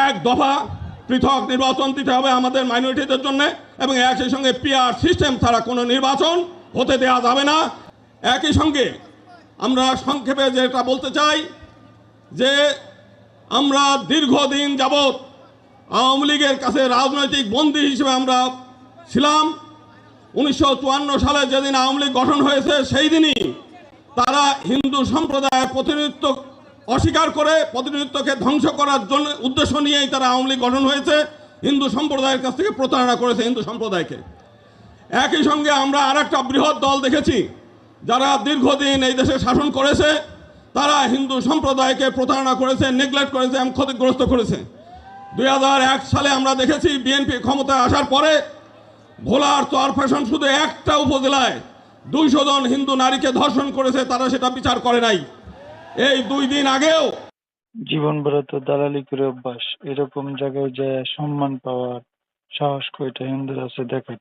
এক দফা পৃথক নির্বাচন দিতে হবে আমাদের মাইনরিটিদের জন্য, এবং একই সঙ্গে পিআর সিস্টেম ছাড়া কোনো নির্বাচন হতে দেওয়া যাবে না। একই সঙ্গে আমরা সংক্ষেপে যেটা বলতে চাই যে আমরা দীর্ঘদিন যাবৎ আওয়ামী লীগের কাছে রাজনৈতিক বন্দী হিসেবে আমরা ছিলাম। 1954 সালে যেদিন আওয়ামী লীগ গঠন হয়েছে সেই দিনই তারা হিন্দু সম্প্রদায়ের প্রতিনিধিত্ব অস্বীকার করে প্রতিনিধিত্বকে ধ্বংস করার জন্য উদ্দেশ্য নিয়েই তারা আওয়ামী লীগ গঠন হয়েছে, হিন্দু সম্প্রদায়ের কাছ থেকে প্রতারণা করেছে হিন্দু সম্প্রদায়কে। একই সঙ্গে আমরা আরেকটা বৃহৎ দল দেখেছি যারা দীর্ঘদিন এই দেশে শাসন করেছে, তারা হিন্দু সম্প্রদায়কে প্রতারণা করেছে, নেগলেক্ট করেছে এবং ক্ষতিগ্রস্ত করেছে। 2001 সালে আমরা দেখেছি বিএনপি ক্ষমতায় আসার পরে ভোলার চরফ্যাশন শুধু একটা উপজেলায় 200 জন হিন্দু নারীকে ধর্ষণ করেছে, তারা সেটা বিচার করে নাই। এই 2 দিন আগেও জীবনভর তো দালালি করে অভ্যাস, এরকম জায়গায় যায় সম্মান পাওয়ার সাহস কয়টা হিন্দুর আছে দেখেন।